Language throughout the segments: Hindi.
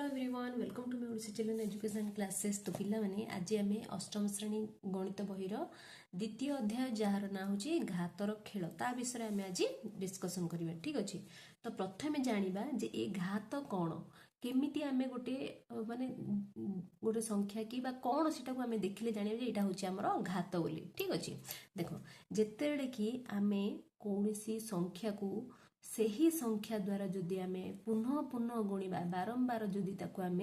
Everyone welcome to my Odyssey children education classes. तो पिला माने आज आम अष्टम श्रेणी गणित बहीर द्वितीय अध्याय जार ना हूँ घातर खेल ता विषय आम आज डिस्कसन करवा। ठीक अच्छे। तो प्रथमे जानिबा जे ए घात कौन केमिति आम गोटे माने गोटे संख्या कि कौन सीटा को आम देखिले जानिबा जे एटा होची हमर घात बोली। ठीक अच्छे। देखो जेतेबेले कि आम कौनसी संख्या को सही संख्या द्वारा जदि आम पुनः पुनः गुणिबा बारंबार जदि ताकू आम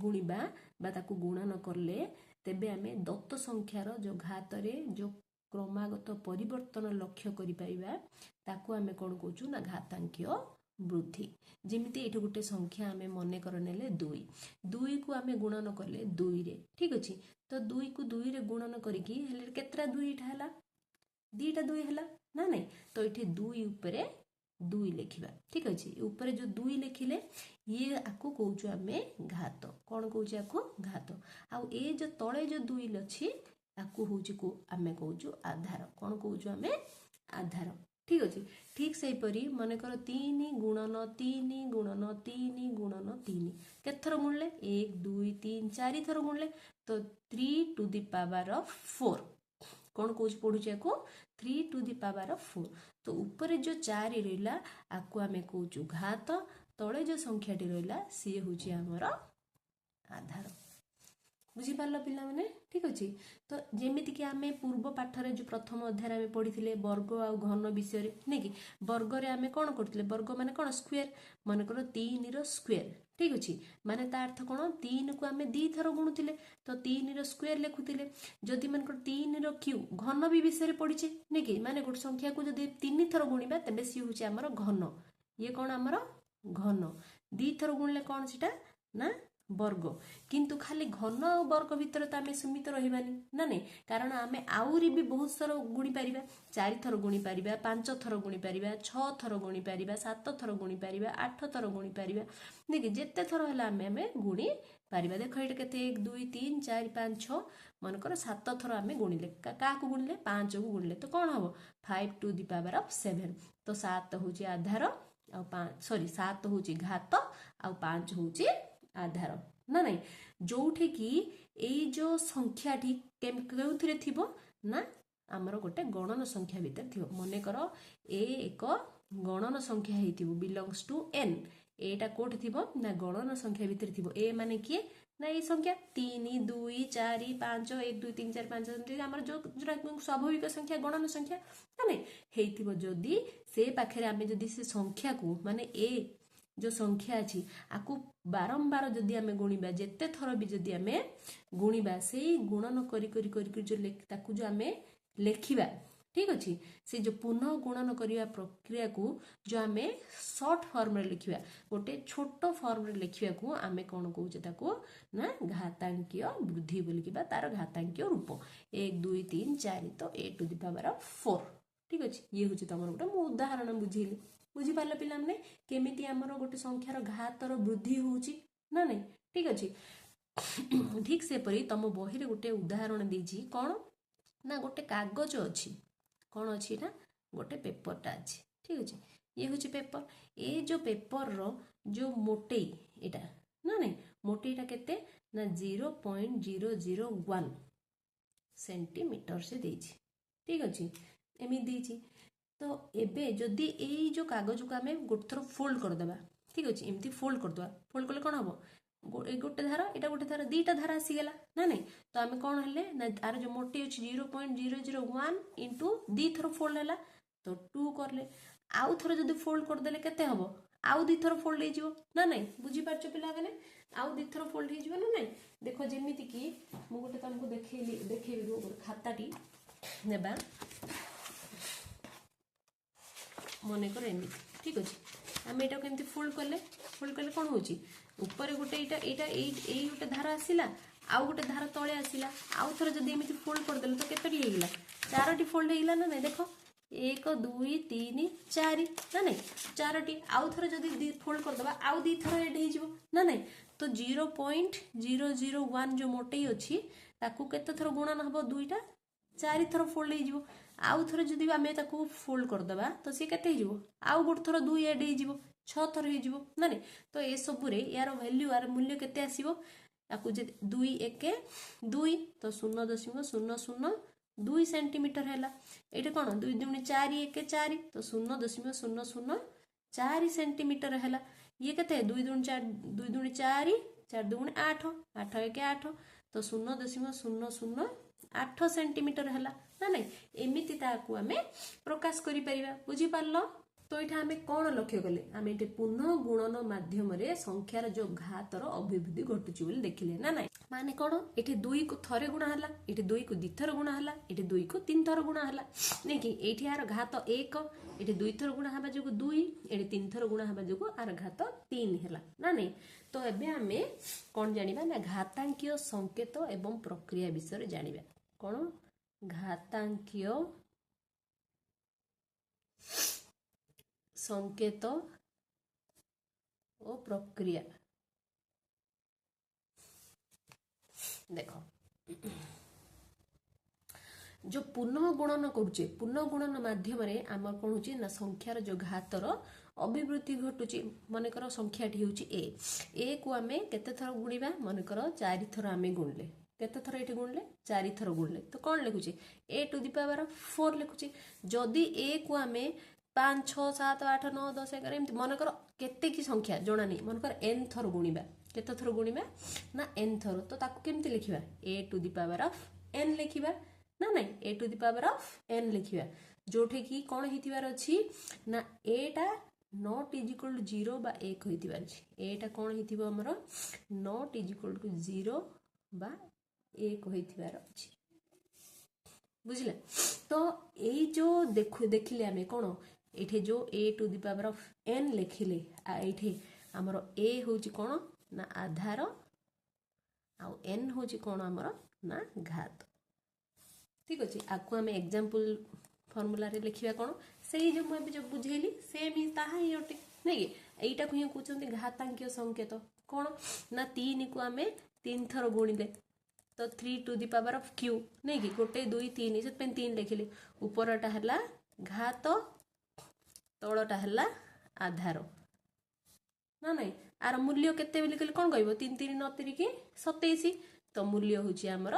गुणिबा बा ताकू गुणन करले तेबे आम दत्त संख्यार जो घातरे जो क्रमागत परिवर्तन लक्ष्य करि पाइबा ताकू आम कौन कहूँ ना घातांकीय वृद्धि। जमिति एठू गोटे संख्या आम मन कर नेले दुई दुई को आम गुणन कले दुई रे। ठीक अच्छे। तो दुई को दुई रे गुणन करिकी हेले केतरा दुईटा हला दीटा दुई हला ना नहीं। तो ये दुई उपरे दुई लिखा। ठीक अच्छे। ऊपर जो दुई लिखिले ये आपको कौचु आम घात कौन कौचे आपको घात आउ ए जो तले जो दुई अच्छी आपको हूँ को आम कौचु आधार कौन कौचु आम आधार। ठीक अच्छे। ठीक से परी मन कर 3 गुणन 3 गुणन 3 गुणन 3 केत थर गुणले 1 2 3 4 थर गुणले तो 3 टू द पावर ऑफ 4 कौन कौच पढ़ुचे को 3 टू द पावर ऑफ 4। तो ऊपर जो 4 रहा आपको आम कौचु घात तले जो संख्याटी रहा सी हूँ आमर आधार। बुझीपार पिला माने। ठीक अच्छे। तो जेमिति कि आम पूर्व पाठरे जो प्रथम अध्याय आम पढ़ी वर्ग आ घन विषय नहीं कि वर्ग रे आम कौन करते वर्ग माने कौन स्क्वेयर मन कर 3 रो स्क्वेयर। ठीक अच्छे। माने ता अर्थ कौन 3 को आम 2 थर गुणुले तो 3 रो स्क्वेयर लिखुले जदि मन कर 3 रो क्यू घन भी विषय पढ़ीचे नहीं कि माने गोटे संख्या को जब 3 थर गुणिबा तेबे सी हूँ आमर घन ये कौन आमर घन 2 थर गुणले कौन सीटा ना वर्ग किंतु खाली घन और वर्ग भितर तो आम सीमित रहिबानी ना नहीं कारण आम आउरी भी बहुत थर गुणी पारिबा 4 थर गुणी पारिबा 5 थर गुणी पारिबा 6 थर गुणी पारिबा 7 थर गुणी पारिबा 8 थर गुणी पारिबा देखि जेते थर हला आम गुणी पारिबा। देखो ये केते 1 2 3 4 5 6 मनकर 7 थर आम गुणिले क्या गुणिले 5 को गुणिले तो कौन हम 5 टू द पावर ऑफ 7 तो 7 हूँ आधार आ 5 सॉरी 7 हूँ घात आ 5 हूँ आधार ना नहीं जोठे कि एई जो संख्या ठी केउथिरे थिबो ना आमर गोटे गणन संख्या भीतर थिबो मने करो ए एक गणन संख्या हेतिबो बिलोंग्स टू एन एटा कोठ थिबो ना गणन संख्या भीतर थिबो ए माने किए ना ये संख्या 3 2 4 5 1 2 3 4 5 आमर जो स्वाभाविक संख्या गणन संख्या ना नहीं हेतिबो जदी से पाखरे आमे जदी से संख्या को माने ए जो संख्या अच्छी आपको बारंबार जदि आम गुणिबा जेते थर भी जदि आम गुणिबा से गुणन करी करी करी जो ताकू जो आम लेखिबा। ठीक अच्छे। से जो पुनः गुणन करने प्रक्रिया को जो आम शॉर्ट फॉर्म रे लिखिबा गोटे छोट फॉर्म रे लिखिबा को आम कौन कहूचे ताको ना घातांकीय वृद्धि बोलिकी तार घातांकीय रूप 1 2 3 4 तो ए टू द पावर ऑफ 4। ठीक अच्छे। ये हूँ तुम गोटे मु उदाहरण बुझेली बुझीपार पिला माने केमिति आमर गोटे संख्यार घातर वृद्धि होउची ना नहीं। ठीक अच्छे। ठीक से परी तुम बही रे गोटे उदाहरण देछि कौन ना गोटे कागज अच्छी कौन अच्छी ना गोटे पेपरटा अच्छी। ठीक अच्छे। ये हूँ पेपर ए जो पेपर रो जो मोटेई एटा ना नहीं मोटेईटा केते ना 0.001 सेंटीमीटर से देछि। ठीक अच्छे। एमि देछि तो एबे जदि एई जो कागज को आम गोटे थर फोल्ड करदेबा। ठीक अच्छे। एमती फोल्ड करदेबा फोल्ड कले कौन हम गोटे धारा एटा गोटे धारा दीटा धारा आसीगला ना नहीं तो आम कौन हेले ना तार जो मोटे अच्छी 0.001 इंटू 2 थर फोल्ड है तो 2 करले आउ थर जदि फोल्ड करदेले केते हम आउ 2 थर फोल्ड हो ना नहीं। बुझीपार पिला मैंने आउ 2 थर फोल्ड हो ना नहीं। देख जमीती कि मुझे गोटे तुमको देखेबी खाताटी नेबा मन कर एमती। ठीक अच्छे। आम यहाँ केमती फोल्ड कले कौन हो ऊपर गोटे यही गोटे धारा आसला आउ गोटे धारा तले आसला आउ थर जब एमती फोल्ड करदे तो केतोटी होगा 4टी फोल्ड होगा ना नहीं। देख 1 2 3 4 ना नहीं 4टी आउ थर जब फोल्ड करदे आउ 2 थर एड हो ना नहीं तो 0.001 जो मोटे अच्छी ताकू केते थर गुणन हम 2टा 4 थर फोल्ड हो आउ थर जदि आम फोल्ड करदे तो सी केते आउ गोटे थर 2 एड हो छः थर हो ना नहीं। तो ये सब यार वैल्यू यार मूल्य केते आसीबो याकू जे 2 1 2 तो 0.0002 सेंटीमीटर है। ये कौन 2 दूनी 4 1 4 तो 0.004 सेंटीमीटर है। ये केते 2 दूनी 4 2 दूनी 4 4 दूनी 8 8 1 8 तो 0.008 सेंटीमीटर है ना नहीं। एमती ताकू आम प्रकाश करि परिबा बुझी पारलो। तो ये आम कौन लक्ष्य कले आम ये पुनः गुणन माध्यम संख्यार जो घातर अभिवृद्धि घटुची बोली देखिले ना नहीं। माने कौन ये 2 को थरे गुणा है, ये 2 को 2 थर गुणा है, ये 2 को 3 थर गुणा है नहीं कि ये यार घात 1 ये 2 थर गुणा हवा जो 2 ये 3 थर गुणा हवा जो आर घात 3 है ना नहीं। तो एबे आम कौन जानिबा ना घातांकीय संकेत एवं प्रक्रिया विषय जानिबा। कौन घातांकीय संकेत और प्रक्रिया। देखो जो पुनः गुणन करुचे पुनः गुणन माध्यम आम कौन हो ना संख्यार जो घातर अभिवृद्धि घटुची। मनकर संख्याटी हूँ ए को आम केते थर गुणिबा मनकर 4 थर आम गुणले केते थर ये गुणले 4 थर गुणले तो कौन लिखुचे ए टू दी पावर 4 लिखुचे। जदि ए को आम 5 6 7 8 9 10 11 एमती मनकर केते की संख्या जना नहीं मनकर एन थर गुणिबा केते थर गुणिबा ना एन थर तो ताकू केमती लिखिबा a to the power of n लिखिबा ना नहीं a to the power of n लिखिबा जोठे की कौन हितिबार अछि ना एटा नॉट इज इक्वल टू 0 बा 1 हितिबार अछि। एटा कौन हितिबो हमरो नॉट इज इक्वल टू 0 बा 1 हितिबार अछि बुझले। तो यही जो देखिले आमे कौन ये जो a to the power of n लिखिले ये आमर ए हूँ कौन ना आधार आउ एन हूँ कौन आमर ना घात। ठीक अच्छे आपको आम एग्जाम्पल फर्मूला लिखा कौन से जो मुझे जो बुझेली सेम ही ताहा ही अटे नहीं कि यहीटा को ही कहते घातांकीय संकेत कौन ना 3 को आम 3 थर गुणिले तो 3 to the power of q नहीं कि गोटे 2 3 से 3 लिखिले उपरटा है घात तलटा है आधार ना नहीं। आर मूल्य केते बोली कहले कौन कहबो 3 3 9 3 27 तो मूल्य होची हमर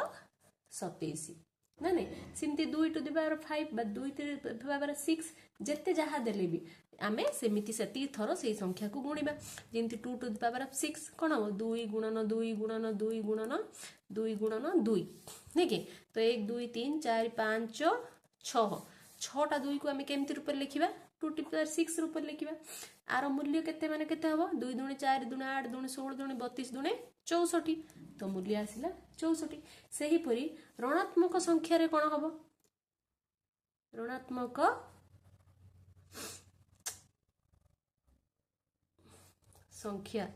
27 ना नहीं। सिमती 2 टू दी पावर 5 बा 2 टू दी पावर 6 जेते जहा देले भी आमे सेमिति सेती थरो से संख्या को गुणिबा जेंति 2 टू दी पावर 6 कोन हो 2 गुणन 2 गुणन 2 गुणन 2 गुणन 2 नहीं कि तो 1 2 3 4 5 6 6टा 2 को आमे केमति रूप लिखिबा 2 टू दी पावर 6 रूप लिखिबा। आर मूल्य केते माने केते हबो 2 दूनी 4 दूनी 8 दूनी 16 दूनी 32 दूनी 64 तो मूल्य आसिला 64। सही परी ऋणात्मक संख्या रे कोन हबो ऋणात्मक संख्या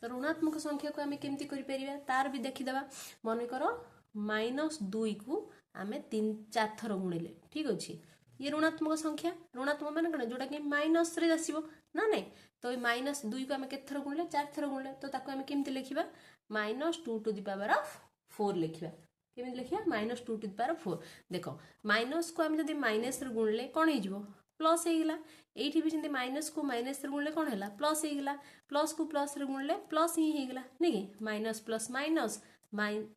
तो ऋणात्मक संख्या को आम केमती करिपरिबा तार भी देखिदेबा मन कर -2 को आम 3 4 थर गुणिले ठीक अच्छे ये ऋणात्मक संख्या ऋणात्मक मान कौन जोटा कि माइनस रे आसीबो ना नहीं। तो -2 को आम केते थर गुणिले 4 थर गुणिले तो ताको आम केमती लिखिबा -2 टू दी पावर ऑफ 4 लिखिबा केमती लिखिबा -2 टू दी पावर 4। देखो माइनस को आम जदी माइनस रे गुणिले कोन हे जिवो प्लस हेगला एठी भी जंती माइनस को माइनस रे गुणले कोन हैला प्लस हेगला प्लस को प्लस रे गुणले प्लस ही हेगला नहीं कि minus plus minus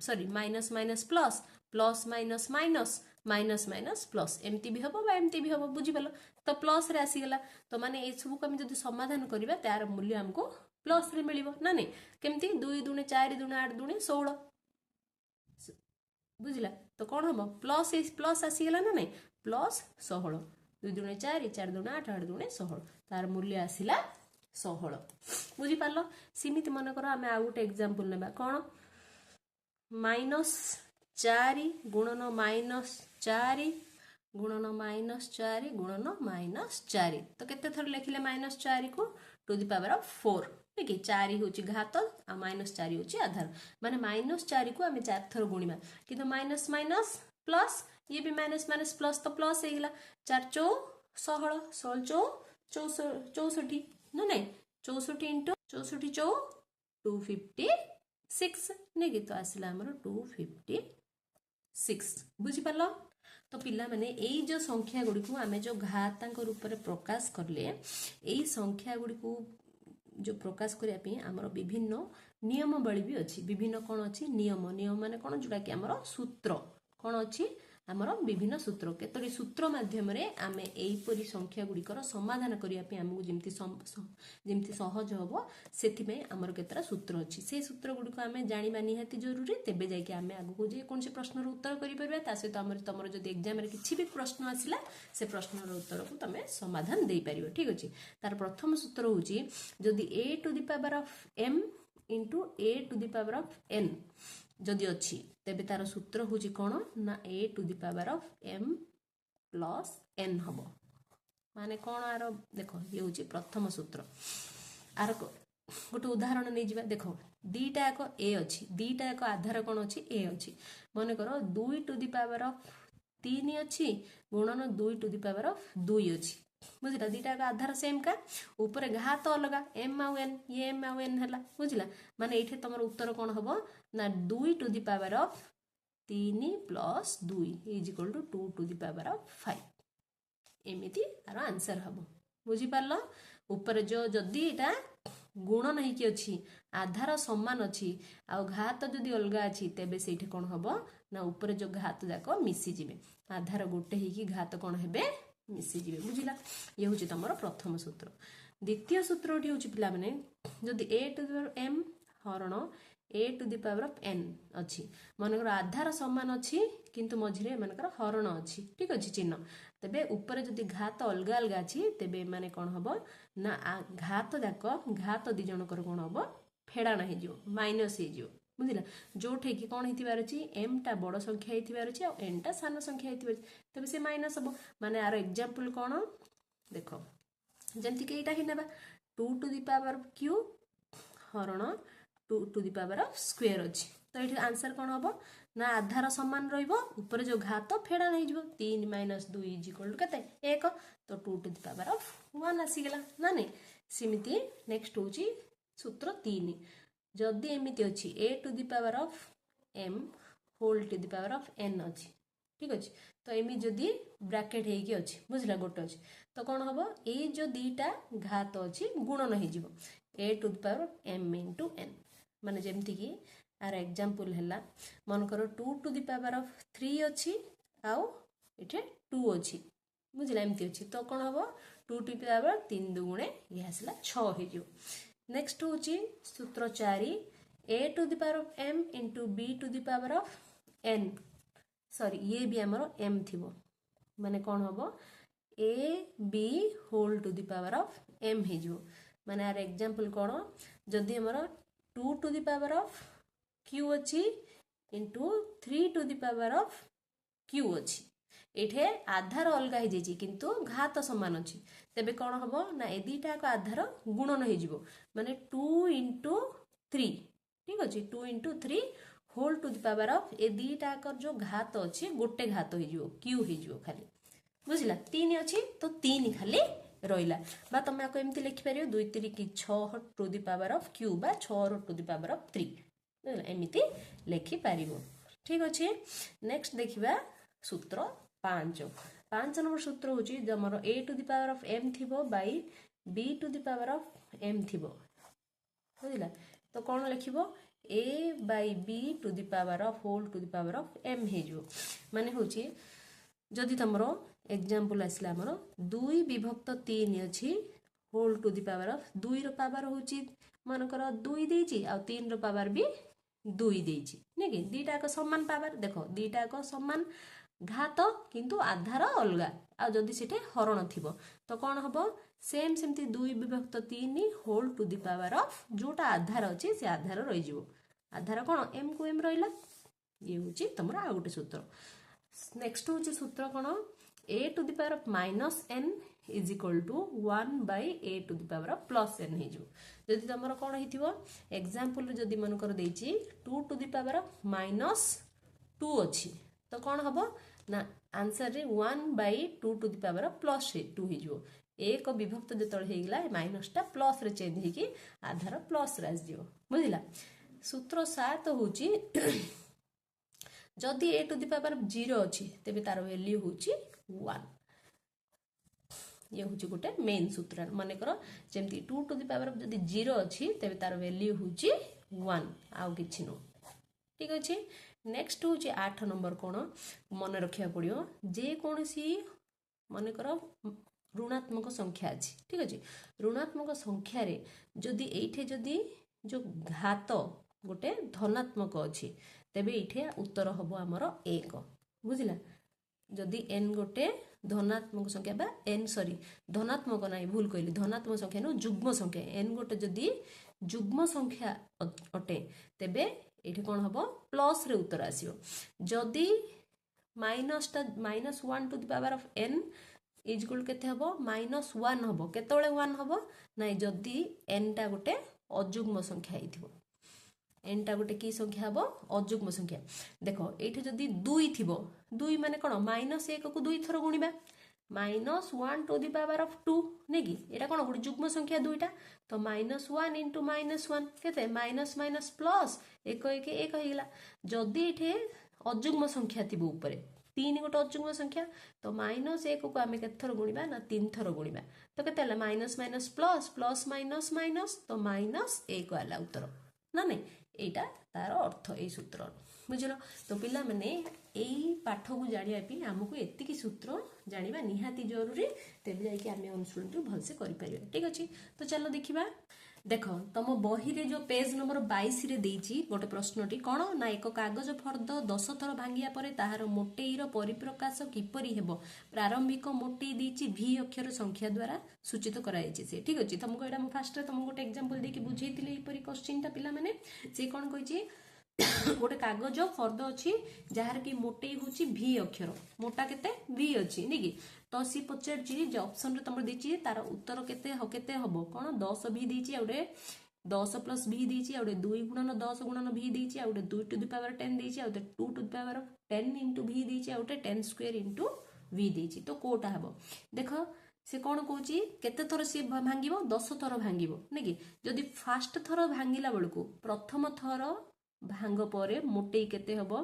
sorry minus minus plus plus minus minus minus minus plus एमती भी हबो बा एमती भी हबो बुझी पालो तो प्लस रे आसीगला तो माने ए सब को हम जदी समाधान करिबा तार मूल्य हमको प्लस रे मिलिबो ना नहीं केमती 2 दूनी 4 दूनी 8 दूनी 16 बुझला तो कौन हम प्लस आसीगला ना नहीं प्लस 16 2 दूनी 4 4 दूनी 8 8 दूनी 16 तार मूल्य आसिला 16 बुझी पारलो। सीमित मन कर आम आउ गोटे एग्जांपल नेबा कौन -4 गुणन -4 गुणन -4 गुणन -4 तो केते थर लिखिले -4 को टू दी पावर ऑफ 4 ठीक है 4 होची घात आ -4 होची आधार माने -4 को आम 4 थर गुणिबा किंतु माइनस माइनस प्लस ये भी माइनस माइनस प्लस तो प्लस हेगला 4 चौ 16 16 चौ 64 ना नहीं 64 इंटू 64 चौ 256 6 नहीं कि तो आसला हमर 256 बुझी पालो। तो पिला माने एई जो संख्या गुडी को आमे जो घातांक रूप रे प्रकाश करले एई संख्या गुडी को जो प्रकाश करिया पे हमर विभिन्न नियम बळी भी अछि विभिन्न कोन अछि नियम नियम माने कोन जुडा कि हमर सूत्र कोन अछि हमर विभिन्न सूत्र केतरी सूत्र माध्यम रे आमे एई परी संख्या गुडी कर समाधान करिया पे हमहु जेमति सहज होबो सेति में हमर केतरा सूत्र अछि से सूत्र गुडी को आमे जानि मानि हेति जरूरी तेबे जाय कि आमे आगु को जे कोन से प्रश्न रो उत्तर करि परबा ता सहित हमर तमर जदि एग्जाम रे किछि भी प्रश्न आसिला से प्रश्न रो उत्तर को तमे समाधान देई परिबो ठीक अछि। तार प्रथम सूत्र होची जदि a to the power of m into a to the power of n जदि अच्छी तेबे तार सूत्र होची कोन ना a to the power of m plus n हबो माने कोन आरो देखो ये होची प्रथम सूत्र आर गोटे उदाहरण नै जिबा देखो दीटा एक a अछि दीटा एक आधार कोन अछि a अछि माने करो 2 टू द पावर ऑफ 3 अछि गुणन 2 टू द पावर ऑफ 2 अछि बुझला दीटा का आधार सेम का ऊपर घात अलगा m आ n ये m आ n हला बुझला माने एठे तमर उत्तर कोन हबो ना 2 to the power of 3 plus 2 is equal to 2 to the power of 5 एमिति आरो आंसर हबो बुझी पारलो। ऊपर जो जदी एटा गुण नहीं कि अछि आधार समान अछि आ घात जदी अलगा अछि तेबे सेठी कोन हबो ना ऊपर जो घात जाको मिसी जिवे आधार गोटे ही कि घात कोन हेबे मिसी जिवे बुझिला ये होची तमरो प्रथम सूत्र। द्वितीय सूत्र ओटी होची पिला माने जदी a to the power m हरण a to the power of n अछि मनकर आधार समान अछि किंतु मझिरे मनकर हरण अछि ठीक अछि चिन्ह तबे ऊपर जदी घात अलगा अलगा अछि तबे माने कोन हबो ना घात जाको घात दि जनकर कोन हबो फेडा नाही जियो माइनस हे जियो बुझिला जोठे कि कोन हितिबार अछि m टा बड़ संख्या हितिबार अछि और n टा सान संख्या हितिबार तबे से माइनस हबो माने आरो एग्जांपल कोन देखो जेंति कि एटा हिनेबा 2 to the power of q हरण 2 to the power of square अछि तो एठी आंसर कोन हबो ना आधार समान रहिबो ऊपर जो घात फेडा नै जिवो 3 - 2 इज इक्वल टू केते 1 तो 2 टू द पावर ऑफ 1 आसी गेला ना नै सिमिति नेक्स्ट होची सूत्र 3 जदी एमिति अछि a to the power of m whole to the power of n अछि ठीक अछि तो एमि जदी ब्रैकेट हे कि अछि बुझला गोटे अछि तो कोन हबो ए जो दीटा घात अछि गुण नहि जिवो a to the power of m into n माने जेमति कि आर एग्जांपल हला मन करो 2 टू द पावर ऑफ 3 अछि आउ एठे 2 अछि बुझला एमति अछि तो कोन हबो 2 टू द पावर 3 दुगुणे ये हसला 6 हे जो। नेक्स्ट होची सूत्र 4 a to the power of m into b to the power of n sorry ये भी हमरो m थिबो माने कोन हबो a b whole to the power of m हे जो माने आर एग्जांपल कोन जदी हमरो 2 to the power of q अछि into 3 to the power of q अछि एठे आधार अलगा हे जेची किंतु घात समान अछि तेबे कोन हबो ना ए दीटा का आधार गुण नहि जिवो माने 2 into 3 ठीक अछि 2 into 3 whole to the power of a दीटा का जो घात अछि गोटे घात हे जिवो q हे जिवो खाली बुझिला 3 अछि तो 3 खाली रहिला बा तमे आको एमति लिखि परियो 2 3 की 6 to the power of q बा 6 टू द पावर ऑफ 3 बुझिला एमिति लिखि परिबो ठीक अछि। नेक्स्ट देखिबा सूत्र 5 नंबर सूत्र होची जमरो a to the power of m थिबो by b to the power of m थिबो बुझिला तो कोन लिखिबो a by b to the power of whole to the power of m हे जो माने होची जदी तमरो एग्जांपल आसला हमरो 2 विभक्त 3 अछि whole to the power of 2 रो पावर होची मन करो 2 देची आ 3 रो पावर भी 2 देची ने कि दीटा को समान पावर देखो दीटा को समान घात किंतु आधार अलगा आ जदी सेटे हरण थिबो तो कोन हबो सेम सेमती 2 विभक्त 3 whole to the power of जोटा आधार अछि से आधार रहि जिवो आधार कोन m को m रहिला ये होची तमरा आ गोटे सूत्र। नेक्स्ट होची सूत्र कोन a to the power of minus n is equal to 1 by a to the power of plus n हे जो जदी तमरा कोन हिथिबो एग्जांपल जदी मन कर देची 2 to the power of minus 2 अछि तो कोन हबो ना आंसर रे 1 by 2 to the power of plus 2 हे जो एक विभक्त जतळ हे गेला माइनस टा प्लस रे चेंज हे कि आधार प्लस रे आस जिवो बुझिला। सूत्र 7 होची जदि a टू द पावर 0 अछि तेबे तार वैल्यू होची 1। ये होची गोटे मेन सूत्र माने करो जेमती 2 टू द पावर जदि 0 अछि तेबे तार वैल्यू होची 1 आउ किछि नो। ठीक अछि। नेक्स्ट होची 8 नंबर कोन मन रखिया पड़ियो जे कोनसी माने करो ऋणात्मक संख्या अछि। ठीक अछि। ऋणात्मक संख्या रे जदि एठे जदि जो घात गोटे धनात्मक अछि तेबे एठे उत्तर हबो हमर 1 बुझिला। जदि n गोटे धनात्मक संख्या बा n सॉरी धनात्मक नाही भूल कहली धनात्मक संख्या नो जुग्म संख्या n गोटे जदि जुग्म संख्या अटे तेबे एठे कोन हबो प्लस रे उत्तर आसीओ। जदि -1 to the power of n is equal केते हबो -1 हबो केतोळे 1 हबो नाही जदि n टा गोटे अजुग्म संख्या हिथिबो। n टा गोटे की संख्या हबो अजुग्म संख्या। देखो एठे जदि 2 थिबो 2 माने कोन -1 को 2 थरो गुणिबा -1 टू द पावर ऑफ 2 नेकी एटा कोन गोटे जुग्म संख्या दुईटा तो -1 इंटू -1 केते माइनस माइनस प्लस 1 1 1 हेगला। जदि एठे अजुग्म संख्या थिबो ऊपरे 3 गोटे अजुग्म संख्या तो -1 को आमे केते थरो गुणिबा ना 3 थरो गुणिबा तो केते हला minus minus plus plus minus minus तो -1 आला उत्तर ना नहीं एटा तार अर्थ ए सूत्र बुझलो। तो पिला माने एई पाठ को जानिया पी हमकु एतिकी सूत्र जानिबा निहाती जरूरी तेबे जाई कि आमे अनुसरण भल से करि परिबा। ठीक अछि। तो चलो देखिबा। देखो तुम बही रे जो पेज नंबर 22 रे देइची गोटे प्रश्नटी कोन ना एक कागज फर्द 10 थर भांगिया परे ताहार मोटेईर परिप्रकाश किपरि हेबो प्रारंभिक मोटेई देइची v अक्षर संख्या द्वारा सूचित कराइछि से। ठीक अछि। तुमको एडा फास्ट रे तुमको गोटे एग्जांपल देकी बुझेइतिले एपरि क्वेश्चन ता पिला माने से कोन कहिछि गोटे कागज फर्द अछि जहार की मोटेई होची v अक्षर मोटा केते v अछि नेकी तो सी पचारछि जे ऑप्शन रे तुमर देछि तार उत्तर केते हबो कोन 10 v देछि आउडे 10 प्लस v देछि आउडे 2 गुणन 10 गुणन v देछि आउडे 2 टू द पावर 10 देछि आउडे 2 to the power 10 into v देछि आउडे 10 स्क्वायर इनटू v देछि तो कोटा हबो देखो से कोन कहूची केते थर से भांगिबो 10 थर भांगिबो नेकी जदि फास्ट थर भांगिला बेलको प्रथम थर भांग परे मोटेई केते हबो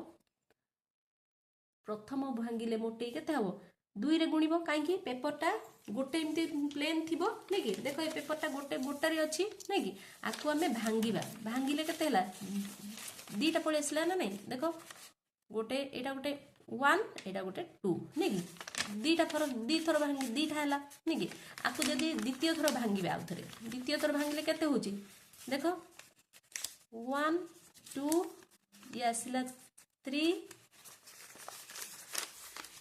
प्रथम भांगिले मोटेई केते हबो 2 रे गुणिबो काई कि पेपरटा गोटे एमती प्लेन थिबो नेकी देखो ए पेपरटा गोटे गोटारे अछि नेकी आकु हमें भांगिबा भांगिले केते हला दीटा पळे आसला ना नहीं देखो गोटे एटा गोटे 1 एटा गोटे 2 नेकी दीटा थर दी थर भांगी दीटा हला नेकी आकु जदी द्वितीय थर भांगिबा आ थरे द्वितीय थर भांगिले केते होची देखो 1 2 ये आसला 3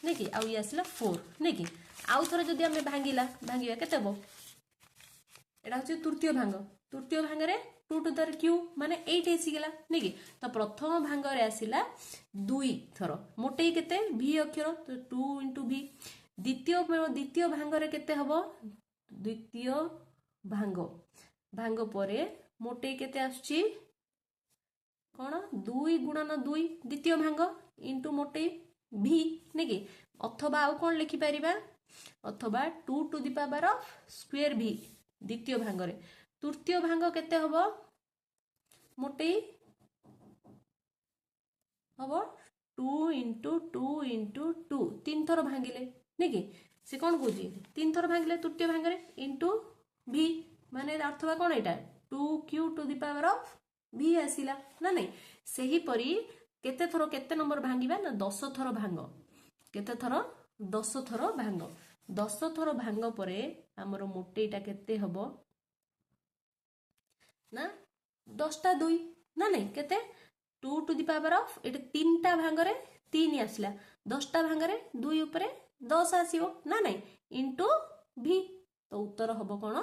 नेकी आउ ये आसला 4 नेकी आउ थरे जदी हमें भांगिबा केते हबो एटा होची तृतीय भांग रे 2 टू द क्यू माने 8 एसी गेला नेकी तो प्रथम भांग रे आसिला 2 थर मोटेई केते v अक्षर तो 2 इंटू v द्वितीय भांग रे केते हबो द्वितीय भांग परे मोटेई केते आछी कोन 2 गुणन 2 द्वितीय भांग इंटू मोटेई v नेकी अथवा आउ कोन लिखि परिबा अथवा 2 to the power of square v द्वितीय भांग रे तृतीय भांग केते हबो मोटेई हबो 2 इंटू 2 इंटू 2 तीन थर भांगिले नेकी से कोन कहूची तीन थर भांगिले तृतीय भांग रे इंटू v माने अर्थवा कोन एटा 2q to the power of v आसिला ना नहीं सही परी केते थर केते नंबर भांगिबा ना 10 थर भांग केते थर 10 थर भांग 10 थर भांग परे हमर मोटेईटा केते हबो ना 10 टा 2 ना नहीं केते 2 टू द पावर ऑफ एटा तीनटा भांग रे 3 आसला 10 टा भांग रे 2 ऊपरे 10 आसीओ ना नहीं इनटू v तो उत्तर हबो कोन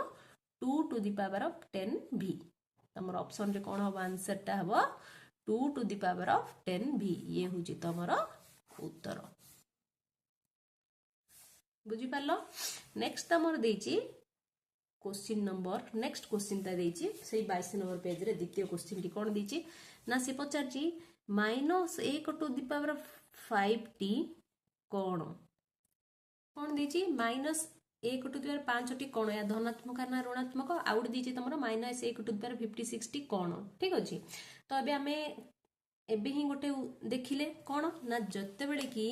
2 to the power of 10 v तमर ऑप्शन रे कोन हबो आंसर टा हबो 2 to the power of 10 v ये होची तमर उत्तर बुझी पालो। नेक्स्ट तमर देची क्वेश्चन नंबर नेक्स्ट क्वेश्चन ता देची सेही 22 नंबर पेज रे द्वितीय क्वेश्चन टी कोन देची ना से पचारची -1 टू द पावर 5t कोन देची एक टू दी पावर 5टी कौन या धनात्मक ना ऋणात्मक आउ गोटे दीजिए तुम माइनस एक टू दी पावर 56टी कौन ठीक अच्छे। तो अभी आम एबे ही गोटे देखिले कौन ना जिते बड़े कि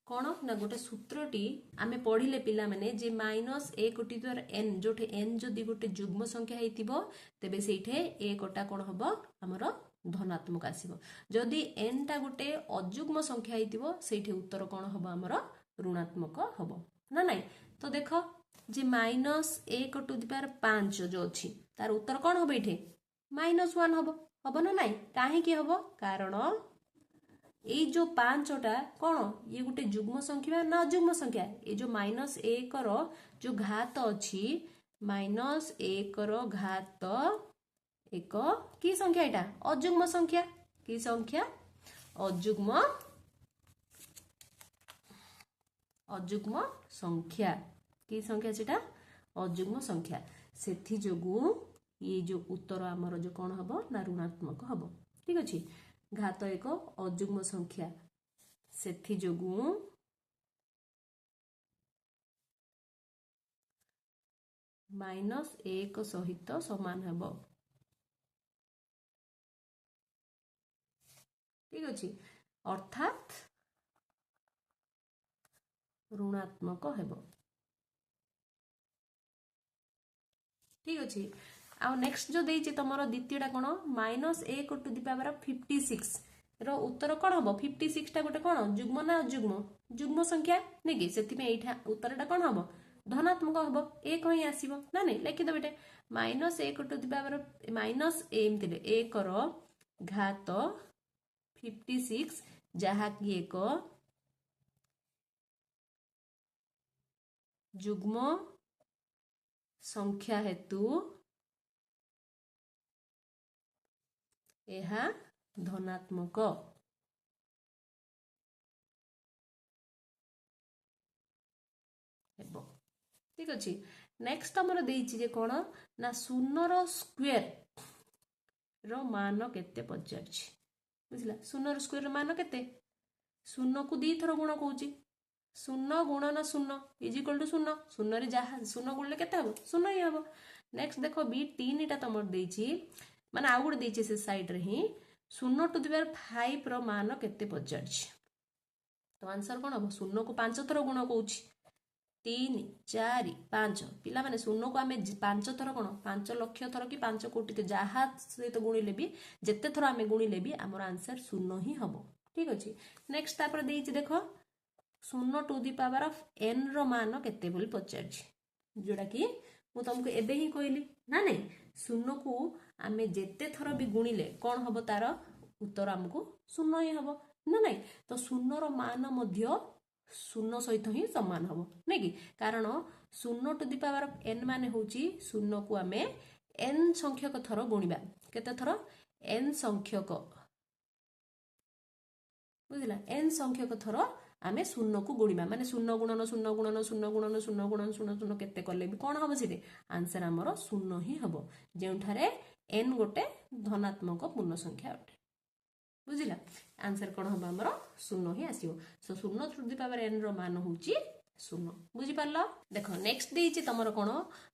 कौन ना गोटे सूत्रटी आम पढ़िले पिला माने जे माइनस एक टू दी पावर एन जो एन जदि गोटे जुग्म संख्या होइतिबो तेबे सेठे एकटा कौन हम आमर धनात्मक आसीबो जदि एन टा गोटे अजुग्म संख्या होइतिबो सेठे उत्तर कौन हम आमर ऋणात्मक हम ना नहीं। तो देख जे माइनस एक टू दी पावर 5 जो अच्छी तार उत्तर कौन हम ये -1 हम ना नहीं कहीं हम कारण ये जो 5टा कौन ये गोटे जुग्म संख्या ना अजुग्म संख्या ये जो माइनस एक जो घात अच्छी माइनस एक घात एक कि संख्या यहाँ अजुग्म संख्या कि संख्या अजुग्म संख्या कि संख्या से अजुग्म संख्या से जोगु ये जो उत्तर आमर जो कौन हम ना ऋणात्मक हम ठीक अच्छे। घात एक अजुग्म संख्या से जोगु माइनस एक सहित समान हम ठीक अच्छे अर्थात ऋणात्मक हेब ठीक अच्छे। आ नेक्स्ट जो देइछि तमरो द्वितीयटा कोन माइनस एक टू दी पावर 56 रो उत्तर कोन हबो 56 टा गोटे कोन जुग्म ना अजुग्म जुग्म संख्या नै कि सेति में एठा उत्तरटा कोन हबो धनात्मक हबो एक ही आसीबो ना नै लिखि दो बेटे माइनस एक to the power minus M तिले एक रो घात 56 जहा कि एक जुग्म संख्या हेतु यह धनात्मक ठीक अच्छे। नेक्स्ट आमर देइछि कौन ना शून्यर स्क्वायर रो मान केते पचारछि बुझला शून्यर स्क्वायर रो मान केते शून्य को दी थर गुण कहूची शून्य गुणन शून्य इज इक्वल टू शून्य शून्य जहाँ शून्य गुणले केते हम शून्य ही हम। नेक्स्ट देखो बी 3टा तुम देइछि माने आउ गोटे देइछि से साइड रे ही शून्य टू दी पावर 5 रो मान केते पचारछि तो आंसर कोन हम शून्य को 5 थर गुण कहूची 3 4 5 पिला माने शून्य को आमे 5 थर कोन 5 लाख थर कि 5 कोटी तो जहाँ सहित गुणिले भी जेते थर आमे गुणिले भी हमर आंसर शून्य ही हम ठीक अछि। नेक्स्ट तापर देइछि देखो शून्य to the power of n रो मान केते बोली पचारछि जोड़ा कि मु तुमको एबे ही कहली ना नहीं शून्य को आमे जेते थर भी गुणिले कौन हम तार उत्तर हमको शून्य ही हम ना नहीं। तो शून्य रो मान मध्य शून्य सहित ही समान हम नहीं कि कारण शून्य to the power of n माने होची शून्य को आमे n संख्यक थर गुणिबा केते थर n संख्यक बुझला n संख्यक थर आमे शून्य को गुणिबा माने शून्य गुणन शून्य गुणन शून्य गुणन शून्य गुणन शून्य शून्य केते करले भी कोन हम सिते आंसर हमर शून्य ही हबो जेउठारे n गोटे धनात्मक पूर्ण संख्या अटे बुझिला आंसर कोन हम हमर शून्य ही आसीबो। सो शून्य टू दी पावर n रो मान होची शून्य बुझी पारलो। देखो नेक्स्ट देइछि तमरो कोन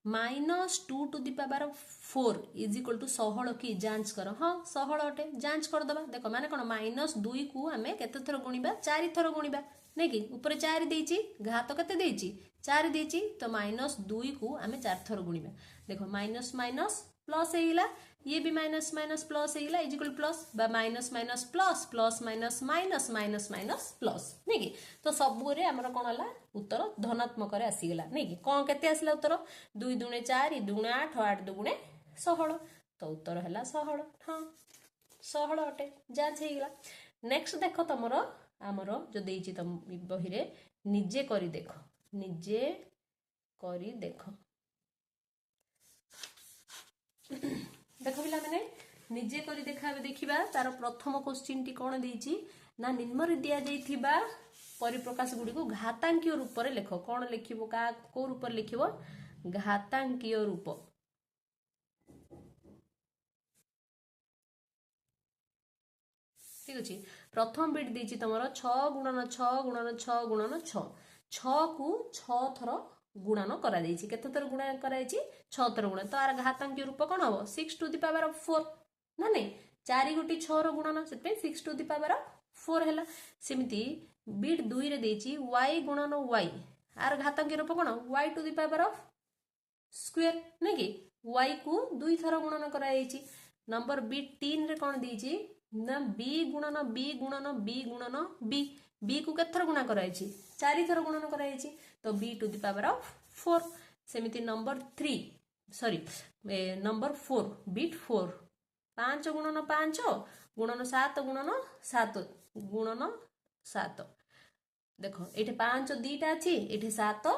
-2 to the power 4 is equal to 16 की जांच कर हां 16 अटे जांच कर दबा देखो माने कोन -2 को हमें केते थर गुणिबा 4 थर गुणिबा नै कि ऊपर 4 देइछि घात केते देइछि 4 देइछि तो -2 को हमें 4 थर गुणिबा देखो माइनस माइनस प्लस हेइला ये भी माइनस माइनस प्लस हेइला इज इक्वल प्लस बा minus minus plus plus minus minus minus minus plus नै कि तो सब रे हमर कोन हला उत्तर धनात्मक रे आसी गेला नै कि कोन केते आसला उत्तर 2 दुणे 4 दुणे 8 8 दुणे 16 तो उत्तर हला 16 हां 16 अटे जांच हे गेला। नेक्स्ट देखो तमरो हमर जो देइछि तम बही रे निजे करी देखो निजे करी देखो देखो पिला माने निजे करी देखा तार प्रथम क्वेश्चन टी कोन देइछि ना निम्न रे दिया जाइथिबा परिप्रकाश गुडी को घातांकीय रूप रे लेखो कोन लिखिबो का को रूप रे लिखिबो घातांकीय रूप ठीक अछि। प्रथम बिट देइछि तमरो 6 गुणन 6 गुणन 6 गुणन 6 6 को 6 थर गुणन करा जायछि केते थर गुणन करा जायछि 6 थर गुणन तो आर घातांकीय रूप कोन हो 6 टू द पावर ऑफ 4 ना नहीं 4 गुटी 6 रो गुणन सेते 6 टू द पावर ऑफ 4 हैला सेमिति बिट 2 रे देछि y गुणन y आर घातांकीय रूप कोन y to the power of square नहीं कि y को 2 थर गुणन करा जायछि नंबर बिट 3 रे कोन देछि ना b गुणन b गुणन b गुणन b b को केते थर गुणा करा जायछि 4 थर गुणन करा जायछि तो b to the power of 4 सेमिति नंबर 3 सॉरी नंबर 4 बिट 4 5 गुणन 5 गुणन 7 गुणन 7 गुणन 7 देखो एठे 5 2टा अछि एठे 7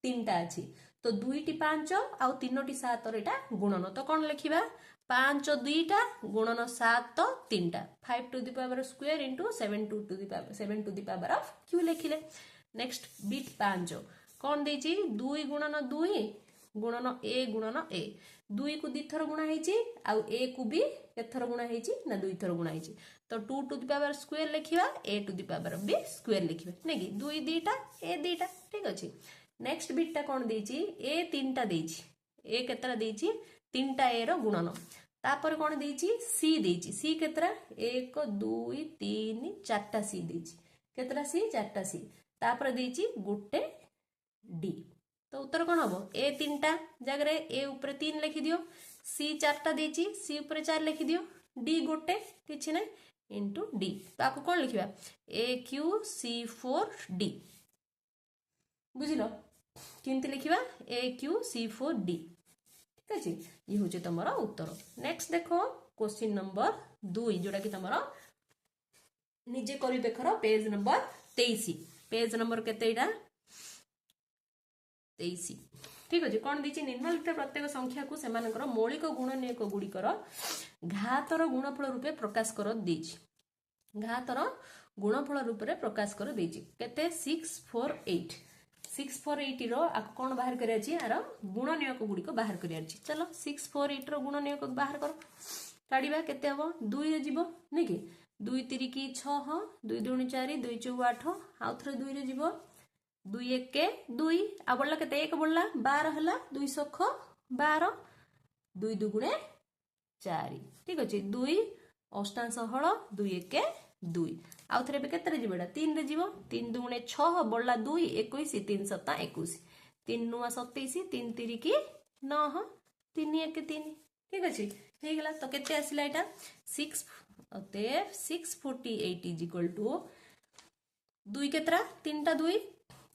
3टा अछि तो 2टी 5 आउ 3टी 7 एटा गुणन तो कोन लिखिबा 5 2टा गुणन 7 3टा 5 to the power square into 7 to the power 7 to the power of q लिखिले नेक्स्ट बिट 5 कोन देछि 2 गुणन 2 गुणन a गुणन a 2 को 2 थर गुणा हेछि आउ a को भी केथर गुणा हेछि ना 2 थर गुणा हेछि तो 2 टू द पावर स्क्वायर लिखिबा a to the power b square लिखिबा नै कि 2 2टा a 2टा ठीक अछि नेक्स्ट बिट ता कोन देछि a 3टा देछि a केतरा देछि 3टा a रो गुणन तापर कोन देछि c देछि c केतरा 1 2 3 4टा c देछि केतरा c 4टा c तापर देछि गुटे d तो उत्तर कोन हबो a 3टा जगरे a ऊपर 3 लिखि दियो c 4टा देछि c ऊपर 4 लिखि दियो d गुटे किछि नै इनटू d ताको कोन लिखिबा a q c 4 d बुझिलो किंति लिखिबा a q c 4 d ठीक अछि ये होचे तमरा उत्तर नेक्स्ट देखो क्वेश्चन नंबर 2 जोडा कि तमरा निजे करि देखरो पेज नंबर 23 पेज नंबर केतेटा 23 ठीक अछि कोन दिछि निम्नलिखित प्रत्येक संख्या को सेमानकर मौलिक गुणनीयक गुडिकर घातर गुणफल रूपे प्रकाश कर दिछि घातर गुणफल रूपे प्रकाश कर दिछि केते 648 648 रो आक कोन बाहर करिया छी आरो गुणनीयक गुडी को बाहर करिया छी चलो 648 रो गुणनीयक बाहर करो काढिबा केते हबो 2 रे जीवो नै कि 2 3 की 6 2 2 4 2 4 8 आउ थरे 2 रे जीवो 2 1 के 2 आ बोलला केते 1 बोलला 12 हला 2 सख 12 2 2 गुणे 4 ठीक अछि 2 अष्टांश हळ 2 1 के 2 आउ थरे बे केतरे जीवडा 3 रे जीवो 3 दुणे 6 बोलला 2 21 3 7 21 3 नुआ 27 3 3 की 9 3 1 3 ठीक अछि हे गेला तो केते आसिला एटा 6 अते 648 इज इक्वल टू 2 केतरा 3 टा 2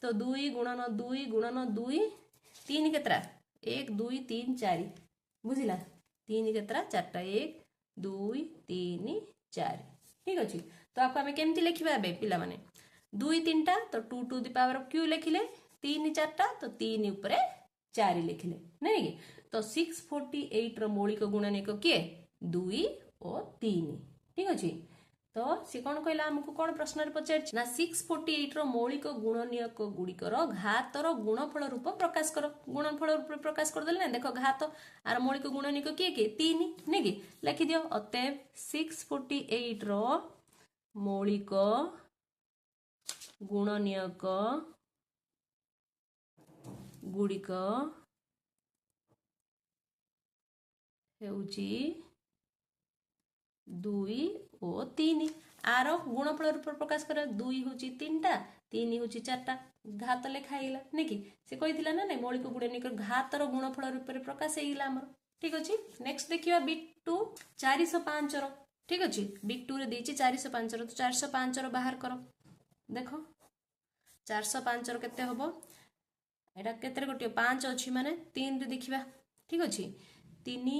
तो 2 गुणन 2 3 केतरा 1 2 3 4 बुझिला 3 केतरा 4 टा 1 2 3 4 ठीक अछि तो आपको हमें केमती लिखिबा बे पिला माने 2 3टा तो 2 to the power of q लिखिले 3 4टा तो 3 ऊपर 4 लिखिले नै कि तो 648 रो मौलिक गुणनीयक के 2 और 3 ठीक अछि तो से कोन कहला हमकु कोन प्रश्न रे पचार ना 648 रो मौलिक गुणनीयक गुडिकर घातर गुणफल रूप प्रकाश करो गुणफल रूप प्रकाश कर देले ना देखो घात आर मौलिक गुणनीयक के 3 नै कि लिखि दियो अतएव 648 रो मौलिक गुणनीयक गुडिक हेउची 2 और 3 आर गुणफल रूप प्रकाश कर 2 होची 3टा 3 होची 4टा घात लेखा हेला नै कि से कहिथिला ना नै मौलिक गुणनीयक घातर गुणफल रूप प्रकाश हेला हमर ठीक अछि नेक्स्ट देखिबा बिट 2 405 रो ठीक अछि बिट 2 रे देछि 405 रो तो 405 रो बाहर करो देखो 405 रो केते हबो एटा केते गोटे 5 अछि माने 3 रे देखिबा ठीक अछि 3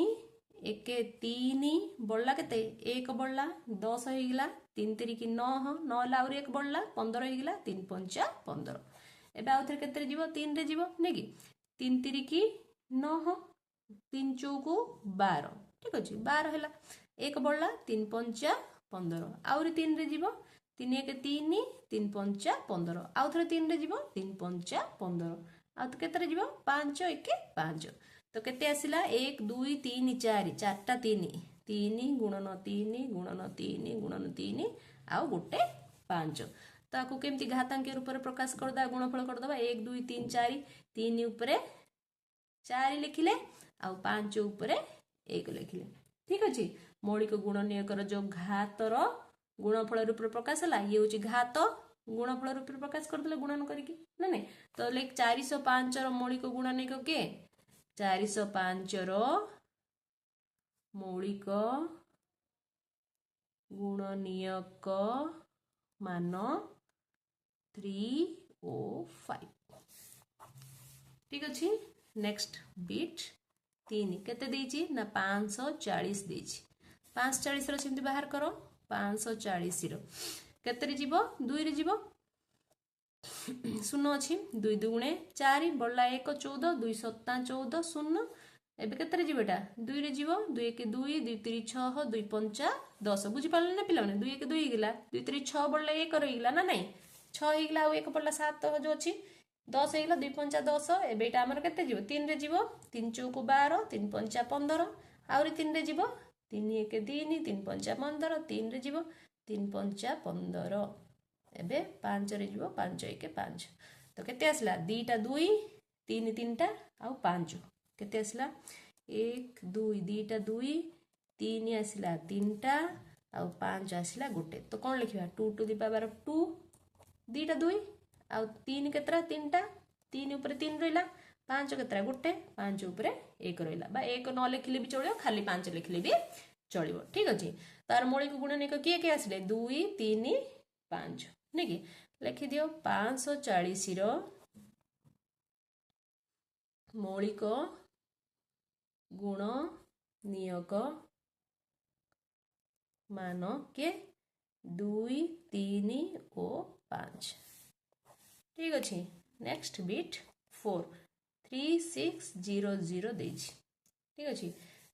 1 3 बळला केते 1 बळला 10 हे गेला 3 3 की 9 9 ला और 1 बळला 15 हे गेला 3 5 15 एबे आउथरे केते रे जीवो 3 रे जीवो नै कि 3 3 की 9 3 चौको 12 ठीक अछि 12 हैला 1 बळला 3 5 15 आउरी 3 रे जीवो 3 1 3 3 5 15 आउथरे 3 रे जीवो 3 5 15 आ तो केते रे जीवो 5 1 5 तो केते आसिला 1 2 3 4 4टा 3 3 गुणन 3 गुणन 3 गुणन 3 आ गोटे 5 ताकू केमती घातांक रूप में प्रकाश करदे गुणफल करदे 1 2 3 4 3 उपरे 4 लिखिले आ 5 उपरे 1 लिखिले ठीक अच्छे। मौलिक गुणनीयकर जो घातर गुणफल रूप में प्रकाश है ये हूँ घात गुणफल रूप में प्रकाश करदे गुणन करके ना नहीं तो लाइक 405 मौलिक गुणनीयक के 405 मौलिक गुणनीयक मान 305 ठीक अच्छे। नेक्स्ट बिट 3 केते देछि ना 540 देछि 540 रो सिमती बाहर करो 540 रो केते रे जीवो 2 रे जीवो शून्य अच्छी 2 दुगुणे 4 बड़ला 1 14 2 7 14 शून्य एबे केते रे जीवो एटा 2 रे जीवो 2 1 2 2 3 6 2 5 10 बुझी पाले ना पिला माने 2 1 2 गेला 2 3 6 बड़ला 1 रहिला ना नहीं 6 हेगला आ 1 पड़ला 7 जो अच्छी 10 हेगला 2 5 10 एबे एटा हमर केते जीवो 3 रे जीवो 3 चौको 12 3 5 15 आउरी 3 रे जीवो 3 1 3 3 5 15 3 रे जीवो 3 5 15 एबे 5 रे जीवो 5 1 5 तो केते आसला 2 टा 2 3 3 टा आ 5 केते आसला 1 2 2 टा 2 3 आसला 3 टा आ 5 आसला गोटे तो कौन लिखिबा 2 टू द पावर 2 2 टा 2 आ 3 केतरा 3 टा 3 ऊपर 3 रहिला 5 केतरा गोटे 5 ऊपर 1 रहिला बा 1 न लिखले भी चलियो खाली 5 लिखले भी चलियो ठीक अछि। तार मौलिक गुणनीयक किए के आसले 2 3 5 नहीं कि लिखि दियो 540 रो मौलिक गुणनीयक मान के 2 3 और 5 ठीक अच्छे। नेक्स्ट बिट 4 3600 देछि ठीक अच्छे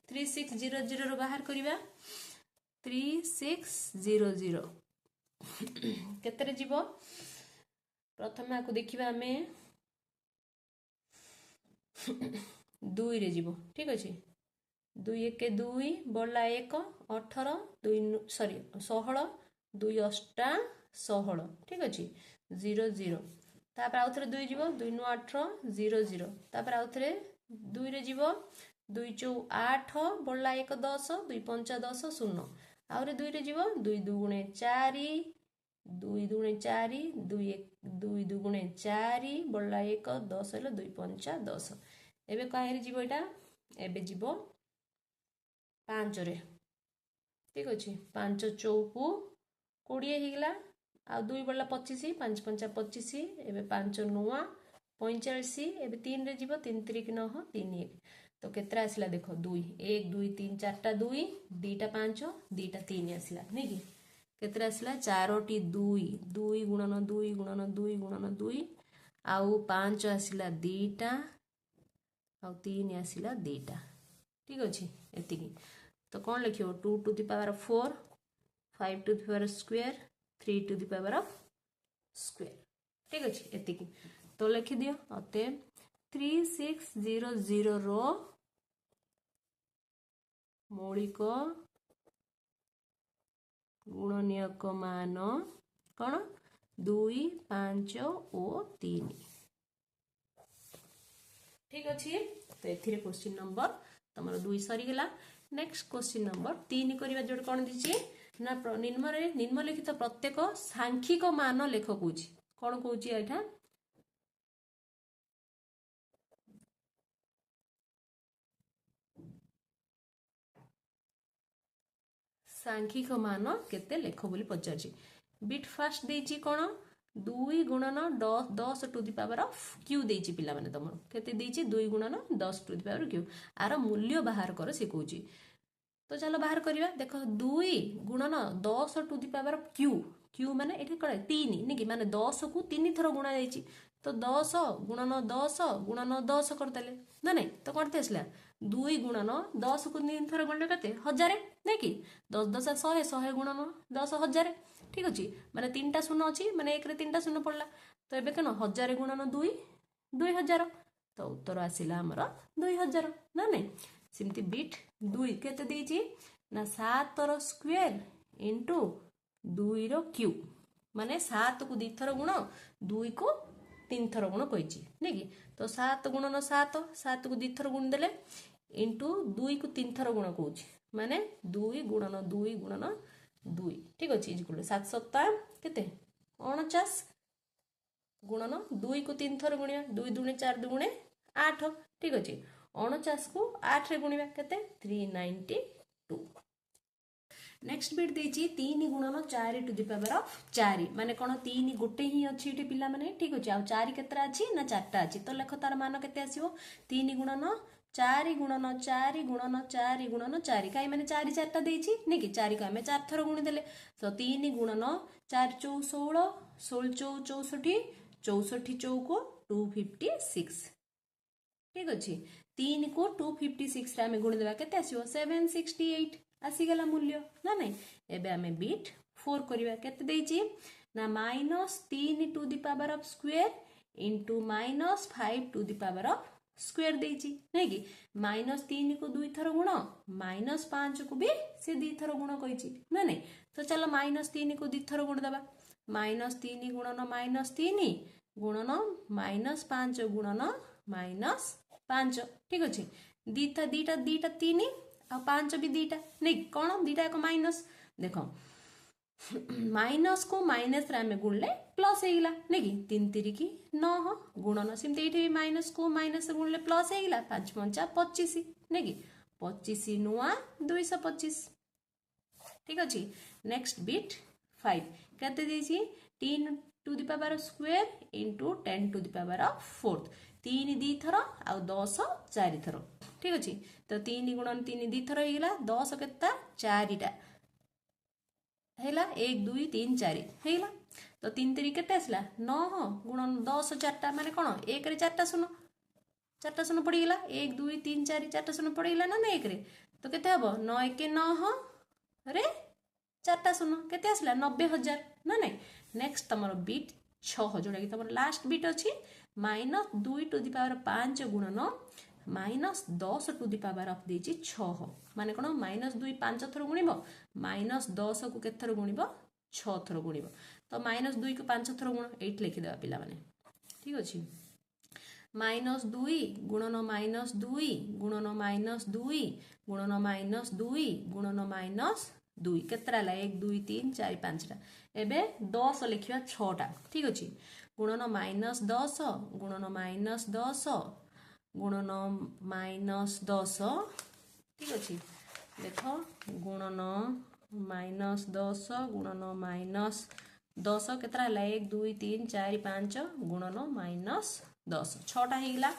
3600 रो बाहर करिबा 3600 केतरे जीवो प्रथम आकु देखिबा हमें 2 रे जीवो ठीक अच्छे 2 1 2 बड़ला 1 18 2 सॉरी 16 2 8 16 ठीक अच्छे 0 0 तापर आउ थरे 2 जीवो 2 9 18 0 0 तापर आउ थरे 2 रे जीवो 2 4 8 बड़ला 1 10 2 5 10 0 आउरे 2 रे जीवो 2 दुगुणे 4 2 दुगुणे 4 2 1 2 दुगुणे 4 बड़ला 1 10 हेलो 2 5 10 एबे काहे रे जीवो एटा एबे जीवो 5 रे ठीक अछि 5 चौकु 20 हेगला आ 2 बड़ला 25 5 5 25 एबे 5 9 45 एबे 3 रे जीवो 3 3 9 3 1 तो केतरा आसला देखो 2 1 2 3 4 टा 2 2 टा 5 2 टा 3 आसला नहीं कि केतरा आसला 4 टी 2 2 गुणन 2 गुणन 2 गुणन 2 आउ 5 आसला 2 टा आउ 3 आसला 2 टा ठीक अछि एतिकी तो कौन लिखियो 2 to the power 4 5 to the power square 3 to the power of square ठीक अछि एतिकी तो लिखि दियो अते 3600 रो मौलिक गुणनीयक मान कौन 2 5 और 3 ठीक अच्छे। तो एथिरे क्वेश्चन नंबर तमरो 2 सरी गेला। नेक्स्ट क्वेश्चन नंबर 3 करिबा जोड कोन दिछि ना निम्नलिखित प्रत्येक सांख्यिक मान लेख कोछि कोन कोछि एठा सांख्यिक मान केते लेख बोली पचारछि बिट फास्ट देछि कोन 2 गुणन 10 to the power of Q देछि पिला माने तमरो केते देछि 2 गुणन 10 टू द पावर क्यू आर मूल्य बाहर कर से कोछि तो चलो बाहर करिवा देखो 2 गुणन 10 to the power of q q माने एठी कळे 3 नि कि माने 10 को 3 थरो गुणा जाइछि तो 10 गुणन 10 करतले ना नहीं तो करते असला 2 गुणन 10 को 3 थरो गुणले कते 1000 नै कि 10 10 100 100 गुणन 10 1000 ठीक अछि माने 3टा शून्य अछि माने 1 रे 3टा शून्य पड़ला तो एबे केन 1000 गुणन 2 2000 तो उत्तर आसिला हमर 2000 ना नहीं सिमती बिट 2 केते देछि ना 7 रो स्क्वायर इनटू 2 रो क्यूब माने 7 को 2 थर गुण 2 को 3 थर गुण कही नहीं कि तो 7 गुणन 7 7 को 2 थर गुण देले इंटू 2 को 3 थर गुण कौच माने 2 गुणन 2 गुणन 2 ठीक अच्छे इक्वल 7 सप्ताह केते 49 गुणन 2 को 3 थर गुणिया 2 दुणे 4 दुणे 8 ठीक अच्छे 49 को 8 रे गुणिया केते 392 नेक्स्ट बिट देछि 3 गुणन 4 टू द पावर ऑफ 4 माने कोन 3 गोटे ही अछि एठी पिला माने ठीक अछि आ 4 केतरा अछि ना 4टा अछि तो लेख तार मान केते आसीबो 3 गुणन 4 गुणन 4 गुणन 4 गुणन 4 काई माने 4 4टा देछि नै कि 4 को हमें 4 थर गुणी देले तो 3 गुणन 4 चौ 16 16 चौ 64 64 चौ को 256 ठीक अछि 3 को 256 रे हमें गुणी देबा केते आसीबो 768 आसीगला मूल्य ना नहीं एबे हमें बिट 4 करिवा केते देछि ना -3 to the power of square into -5 to the power of square देछि नै कि -3 को 2 थर गुण -5 को भी से 2 थर गुण कहिछि ना नहीं तो चलो -3 को 2 थर गुण दबा -3 गुणन -3 गुणन -5 गुणन -5 ठीक अछि दीटा दीटा दीटा 3 आ 5 भी दीटा नहीं कौन दीटा एक माइनस देखो माइनस को माइनस रे हमें गुणले प्लस हेगिला नहीं कि 3 3 की 9 गुणन सिमते एठी माइनस को माइनस से गुणले प्लस हेगिला 5 5 25 नहीं कि 25 नुआ 225 ठीक अछि नेक्स्ट बिट 5 कहते देछि 3 to the power of square into 10 to the power of 4 3 2 थर आ 10 4 थर ठीक अछि तो 3 गुणन 3 2 थर हेगिला 10 केता 4टा हेला 1 2 3 4 हेला तो 3 3 केते आसला 9 गुणन 10 4टा माने कोन 1 रे 4टा शून्य 4टा शून्य पड़ी गेला 1 2 3 4 4टा शून्य पड़ी गेला ना 1 रे तो केते हबो 9 1 9 रे 4टा शून्य केते आसला 90000 ना नहीं नेक्स्ट तमरो बिट 6 जोडा कि तमरो लास्ट बिट अछि -2 टू द पावर 5 गुणन -10 टू द पावर ऑफ देछि 6 माने कोन -2 5 थर गुणिबो -10 को केत थर गुणिबो 6 थर गुणिबो तो -2 को 5 थर गुण एट लिखि देबा पिला माने ठीक अछि -2 गुणन -2 गुणन -2 गुणन -2 गुणन -2 केतरा ला 1 2 3 4 5 टा एबे 10 लिखिबा 6 टा ठीक अछि गुणन -10 गुणन -10 गुणन -10 ठीक अछि देखो गुणन -10 गुणन -10 केतरा ला 1 2 3 4 5 गुणन -10 6टा हेगिला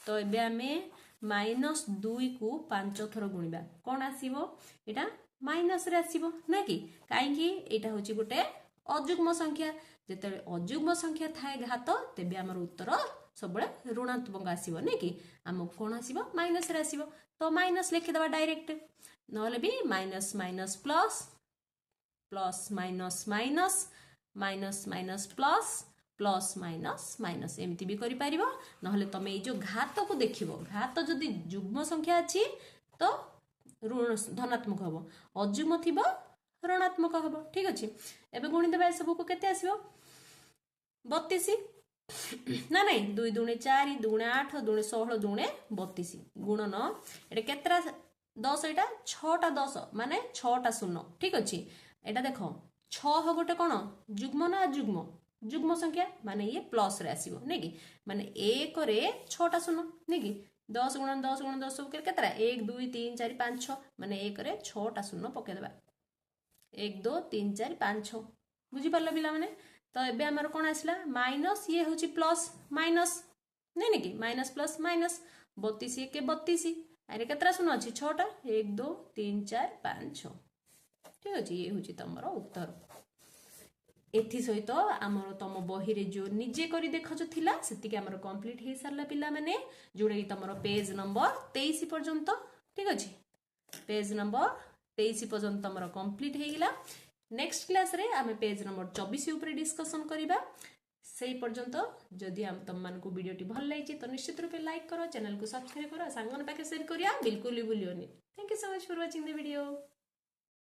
तो एबे हमें -2 को 5 थर गुणिबा कोन आसीबो एटा माइनस रे आसीबो ना कि काई कि एटा होची गोटे अजुग्म संख्या जेते अजुग्म संख्या थाए घात तेबे हमर उत्तर सबले ऋणात्मक आसीबो नै कि हमक कोन आसीबो माइनस रे आसीबो तो माइनस लिखि देबा डायरेक्ट नहले भी minus minus plus plus minus minus minus minus plus plus minus minus एमती भी करि परिबो नहले तमे ए जो घात को देखिबो घात जदि जुग्म संख्या अछि तो ऋण धनात्मक हबो अजुग्म थिबो ऋणात्मक हबो ठीक अछि एबे गुणी देबा सब को केते आसीबो 32 ना नहीं 2 दुणे 4 दुणे 8 दुणे 16 दुणे 32 गुणन एटा केतरा 10 एटा 6टा 10 माने 6टा शून्य ठीक अछि एटा देखो 6 गोटे कोन जुग्म ना अजुग्म जुग्म संख्या माने ये प्लस रे आसीबो नै कि माने 1 रे 6टा शून्य नै कि 10 गुणन 10 गुणन 10 सब केतरा 1 2 3 4 5 6 माने 1 रे 6टा शून्य पके देबा 1 2 3 4 5 6 बुझी परलो पिला माने तो एबे हमर कोन आसला माइनस ये होची प्लस माइनस नै नै कि माइनस प्लस माइनस 32 के 32 अरे केतरा शून्य अछि 6टा 1 2 3 4 5 6 ठीक अछि ये होची तमरो उत्तर एथि सहित आमर तम बही रे जो निजे करी देख जो थिला सेति के हमर कंप्लीट हे सरला पिला माने जोडे कि तमरो पेज नंबर 23 पर्यंत ठीक अछि पेज नंबर 23 पर्यंत तमरो कंप्लीट हे गेला नेक्स्ट क्लास रे आमे पेज नंबर 24 ऊपर डिस्कशन करिबा सेही पर्यंत जदि हम तम मान को वीडियो टी भल लागिछि तो निश्चित रूपे लाइक करो चैनल को सब्सक्राइब करो सांगन पाके शेयर करिया बिल्कुल ही भूलियोनी thank you so much for watching the video.